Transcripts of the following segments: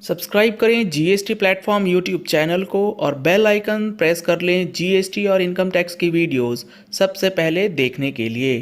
Subscribe करें GST platform YouTube channel को और बेल आइकन प्रेस कर लें जीएसटी और इनकम टैक्स की वीडियोस सबसे पहले देखने के लिए।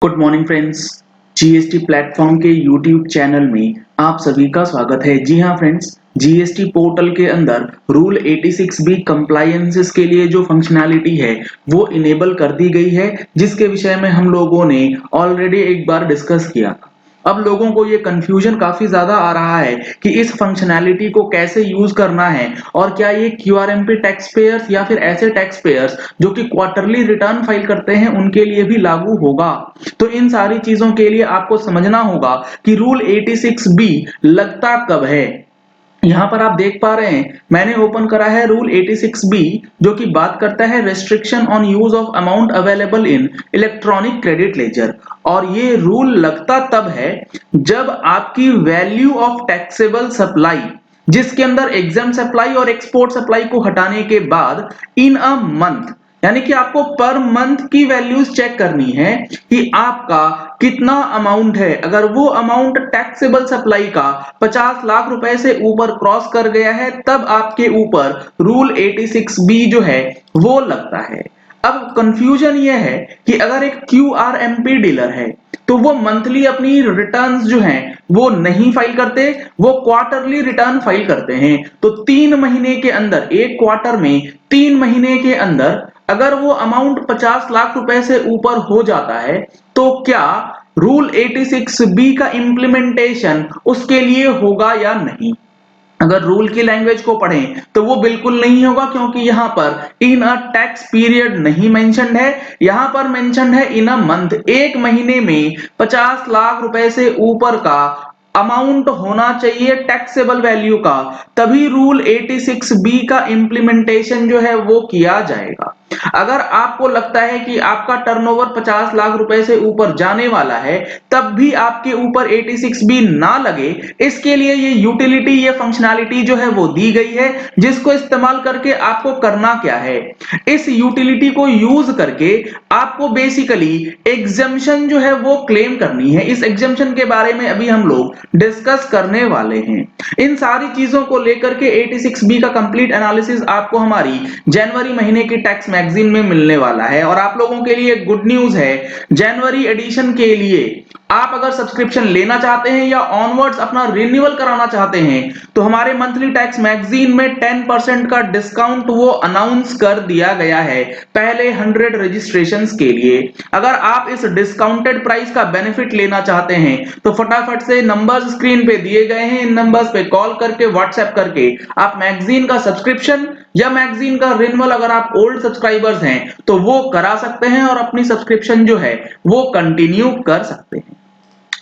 Good morning friends, GST platform के यूट्यूब चैनल में आप सभी का स्वागत है। जी हाँ फ्रेंड्स, जीएसटी पोर्टल के अंदर रूल 86B कंप्लायंसेस के लिए जो फंक्शनैलिटी है वो इनेबल कर दी गई है, जिसके विषय में हम लोगों ने ऑलरेडी एक बार डिस्कस किया। अब लोगों को ये कंफ्यूजन काफी ज्यादा आ रहा है कि इस फंक्शनैलिटी को कैसे यूज करना है और क्या ये क्यूआरएमपी टैक्स पेयर्स या फिर ऐसे टैक्स पेयर्स जो कि क्वार्टरली रिटर्न फाइल करते हैं उनके लिए भी लागू होगा। तो इन सारी चीजों के लिए आपको समझना होगा कि रूल 86B लगता कब है। यहां पर आप देख पा रहे हैं, मैंने ओपन करा है रूल 86B, जो कि बात करता है restriction on use of amount available in electronic credit ledger. और ये रूल लगता तब है जब आपकी वैल्यू ऑफ टैक्सेबल सप्लाई, जिसके अंदर एग्जाम सप्लाई और एक्सपोर्ट सप्लाई को हटाने के बाद इन अ मंथ, यानी कि आपको पर मंथ की वैल्यूज चेक करनी है कि आपका कितना अमाउंट है। अगर वो अमाउंट टैक्सेबल सप्लाई का 50 लाख रुपए से ऊपर क्रॉस कर गया है, तब आपके ऊपर रूल 86B जो है वो लगता है। अब कंफ्यूजन ये है कि अगर एक क्यूआरएमपी डीलर है तो वो मंथली अपनी रिटर्न्स जो हैं वो नहीं फाइल करते, वो क्वार्टरली रिटर्न फाइल करते हैं। तो 3 महीने के अंदर, एक क्वार्टर में 3 महीने के अंदर अगर वो अमाउंट 50 लाख रुपए से ऊपर हो जाता है तो क्या रूल 86B का इंप्लीमेंटेशन उसके लिए होगा या नहीं। अगर रूल की लैंग्वेज को पढ़ें तो वो बिल्कुल नहीं होगा, क्योंकि यहां पर इन अ टैक्स पीरियड नहीं मेंशन्ड है, यहां पर मेंशन्ड है इन अ मंथ। एक महीने में 50 लाख रुपए से ऊपर का अमाउंट होना चाहिए टैक्सेबल वैल्यू का, तभी रूल 86B का इंप्लीमेंटेशन जो है वो किया जाएगा। अगर आपको लगता है कि आपका टर्नओवर 50 लाख रुपए से ऊपर जाने वाला है तब भी आपके ऊपर 86B ना लगे, इसके लिए ये यूटिलिटी, ये फंक्शनैलिटी जो है वो दी गई है, जिसको इस्तेमाल करके आपको करना क्या है। इस यूटिलिटी को यूज करके आपको बेसिकली एग्जम्पशन जो है वो क्लेम करनी है। इस एग्जम्पशन के बारे में अभी हम लोग डिस्कस करने वाले हैं। इन सारी चीजों को लेकर के 86B का कंप्लीट एनालिसिस आपको हमारी जनवरी महीने की टैक्स मैगजीन में मिलने वाला है। और आप लोगों के लिए गुड न्यूज है, जनवरी एडिशन के लिए आप अगर सब्सक्रिप्शन लेना चाहते हैं या ऑनवर्ड्स अपना रिन्यूअल कराना चाहते हैं तो हमारे मंथली टैक्स मैगजीन में 10% का डिस्काउंट वो अनाउंस कर दिया गया है पहले 100 रजिस्ट्रेशंस के लिए। अगर आप इस डिस्काउंटेड प्राइस का बेनिफिट लेना चाहते हैं तो फटाफट से नंबर्स स्क्रीन पे दिए गए हैं, इन नंबर्स पे कॉल करके, व्हाट्सएप करके आप मैगजीन का सब्सक्रिप्शन या मैगजीन का रिन्यूअल, अगर आप ओल्ड सब्सक्राइबर्स हैं तो वो करा सकते हैं और अपनी सब्सक्रिप्शन जो है वो कंटिन्यू कर सकते हैं।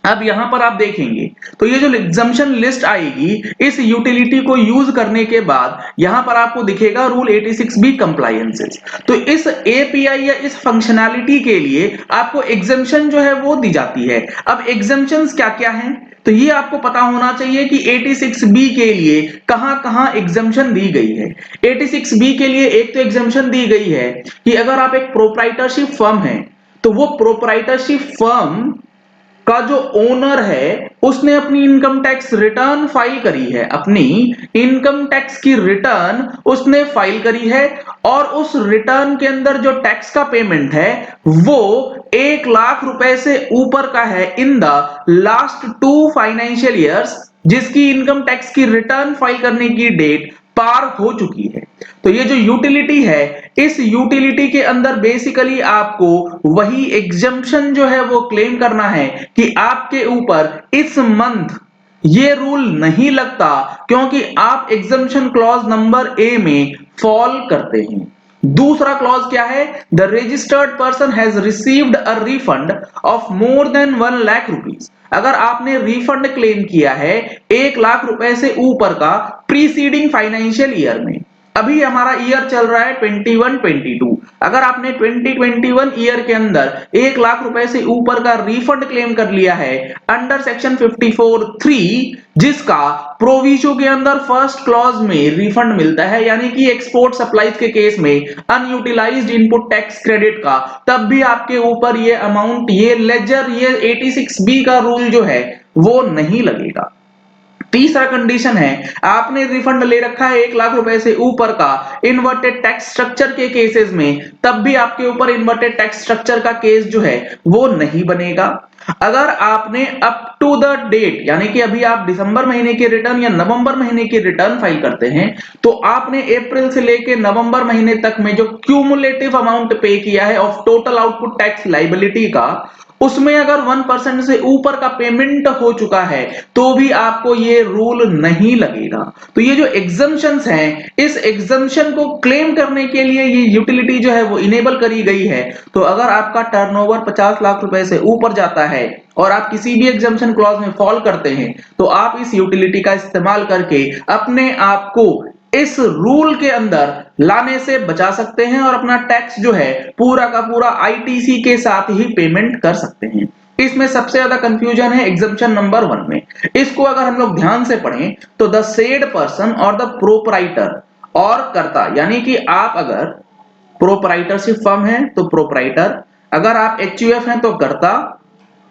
अब यहां पर आप देखेंगे तो ये जो एग्जम्पशन लिस्ट आएगी इस यूटिलिटी को यूज करने के बाद यहां पर आपको दिखेगा रूल 86B कंप्लायंसेस। तो इस एपीआई या इस फंक्शनैलिटी के लिए आपको एग्जम्पशन जो है वो दी जाती है। अब एग्जम्पशंस क्या क्या हैं तो ये आपको पता होना चाहिए कि 86B के लिए कहां-कहां एग्जम्पशन दी गई है। 86B के लिए एक तो एग्जम्पशन दी गई है कि अगर आप एक प्रोप्राइटरशिप फर्म है तो वो प्रोप्राइटरशिप फर्म का जो ओनर है उसने अपनी इनकम टैक्स रिटर्न फाइल करी है, अपनी इनकम टैक्स की रिटर्न उसने फाइल करी है और उस रिटर्न के अंदर जो टैक्स का पेमेंट है वो 1 लाख रुपए से ऊपर का है in the last 2 financial years, जिसकी इनकम टैक्स की रिटर्न फाइल करने की डेट पार हो चुकी है। तो ये जो यूटिलिटी है, इस यूटिलिटी के अंदर बेसिकली आपको वही एग्जम्पशन जो है वो क्लेम करना है कि आपके ऊपर इस मंथ ये रूल नहीं लगता, क्योंकि आप एग्जम्पशन क्लॉज नंबर ए में फॉल करते हैं। दूसरा क्लॉज क्या है, the registered person has received a refund of more than 1 lakh rupees. अगर आपने रिफंड क्लेम किया है 1 लाख रुपए से ऊपर का प्रीसीडिंग फाइनेंशियल ईयर में, अभी हमारा ईयर चल रहा है 21-22, अगर आपने 2021 ईयर के अंदर 1 लाख रुपए से ऊपर का रिफंड क्लेम कर लिया है अंडर सेक्शन 54(3), जिसका प्रोविजो के अंदर फर्स्ट क्लॉज में रिफंड मिलता है, यानी कि एक्सपोर्ट सप्लाईज के केस में अनयूटिलाइज्ड इनपुट टैक्स क्रेडिट का, तब भी आपके ऊपर ये अमाउंट, ये लेजर, ये 86B का रूल जो है वो नहीं लगेगा। तीसरा कंडीशन है, आपने रिफंड ले रखा है 1 लाख रुपए से ऊपर का इन्वर्टेड टैक्स स्ट्रक्चर के केसेस में, तब भी आपके ऊपर इन्वर्टेड टैक्स स्ट्रक्चर का केस जो है वो नहीं बनेगा। अगर आपने अप टू द डेट, यानी कि अभी आप दिसंबर महीने की रिटर्न या नवंबर महीने की रिटर्न फाइल करते हैं, तो आपने अप्रैल से लेके नवंबर महीने तक में जो क्यूमुलेटिव अमाउंट पे किया है of total output tax liability का, उसमें अगर 1% से ऊपर का पेमेंट हो चुका है तो भी आपको ये रूल नहीं लगेगा। तो ये जो एग्जम्पशंस हैं, इस एग्जम्पशन को क्लेम करने के लिए ये यूटिलिटी जो है वो इनेबल करी गई है। तो अगर आपका टर्नओवर 50 लाख रुपए से ऊपर जाता है और आप किसी भी एग्जम्पशन क्लॉज में फॉल करते हैं, तो आप इस यूटिलिटी का इस्तेमाल करके अपने आप को इस रूल के अंदर लाने से बचा सकते हैं और अपना टैक्स जो है पूरा का पूरा आईटीसी के साथ ही पेमेंट कर सकते हैं। इसमें सबसे ज्यादा कंफ्यूजन है एग्जम्पशन नंबर 1 में। इसको अगर हम लोग ध्यान से पढ़ें तो द सेड पर्सन और द प्रोपराइटर और कर्ता, यानी कि आप अगर प्रोपराइटरशिप फर्म है तो प्रोपराइटर, अगर आप एचयूएफ हैं तो कर्ता,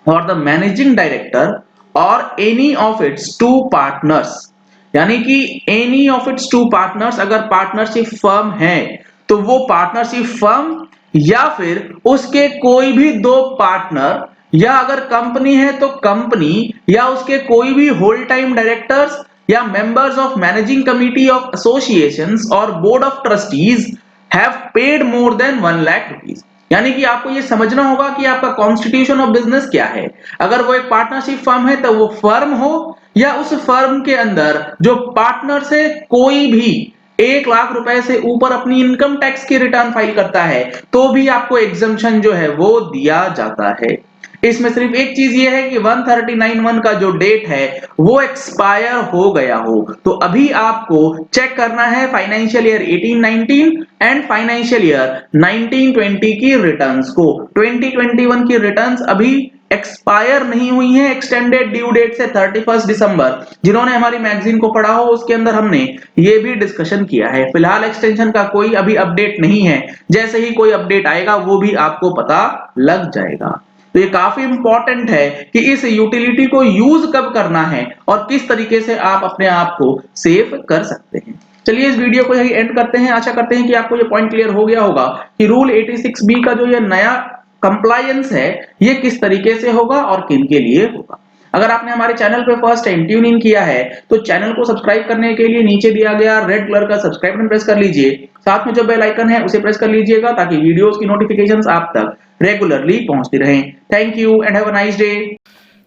और द मैनेजिंग डायरेक्टर और any of its two partners, यानी कि any of its two partners, अगर पार्टनरशिप फर्म है तो वो पार्टनरशिप फर्म या फिर उसके कोई भी 2 पार्टनर, या अगर कंपनी है तो कंपनी या उसके कोई भी होल टाइम डायरेक्टर्स या members of managing committee of associations और board of trustees have paid more than 1 lakh rupees. यानी कि आपको ये समझना होगा कि आपका कॉन्स्टिट्यूशन ऑफ बिजनेस क्या है। अगर वो एक पार्टनरशिप फर्म है तो वो फर्म हो, या उस फर्म के अंदर जो पार्टनर से कोई भी 1 लाख रुपए से ऊपर अपनी इनकम टैक्स की रिटर्न फाइल करता है तो भी आपको एग्जम्पशन जो है वो दिया जाता है। इसमें सिर्फ एक चीज ये है कि 139(1) का जो डेट है वो एक्सपायर हो गया हो, तो अभी आपको चेक करना है financial year 18-19 and financial year 19-20 की रिटर्न्स को। 2021 की रिटर्न्स अभी एक्सपायर नहीं हुई है, एक्सटेंडेड ड्यू डेट से 31 दिसंबर। जिन्होंने हमारी मैगजीन को पढ़ा हो उसके अंदर हमने ये भी डिस्कशन किया है। फिलहाल एक्सटेंशन का कोई अभी अपडेट नहीं है, जैसे ही कोई अपडेट आएगा वो भी आपको पता लग जाएगा। तो ये काफी इंपॉर्टेंट है कि इस यूटिलिटी को यूज कब करना है और किस तरीके से आप अपने आप को सेव कर सकते हैं। चलिए इस वीडियो को यही एंड करते हैं। आशा करते हैं कि आपको ये पॉइंट क्लियर हो गया होगा कि रूल 86B का जो ये नया कंप्लायंस है ये किस तरीके से होगा और किन के लिए होगा। अगर आपने हमारे चैनल पे फर्स्ट टाइम ट्यून इन किया है तो चैनल को सब्सक्राइब करने के लिए नीचे दिया गया रेड कलर का सब्सक्राइब बटन प्रेस कर लीजिए। साथ में जो बेल आइकन है उसे प्रेस कर लीजिएगा ताकि वीडियोस की नोटिफिकेशंस आप तक रेगुलरली पहुंचती रहें। Thank you and have a nice day.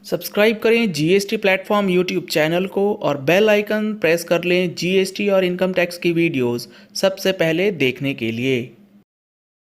Subscribe करें जीएसटी प्लेटफॉर्म यूट्यूब चैनल को और बेल आइकन प्रेस कर लें जीएसटी और इनकम टैक्स की वीडियोस सबसे पहले देखने के लिए।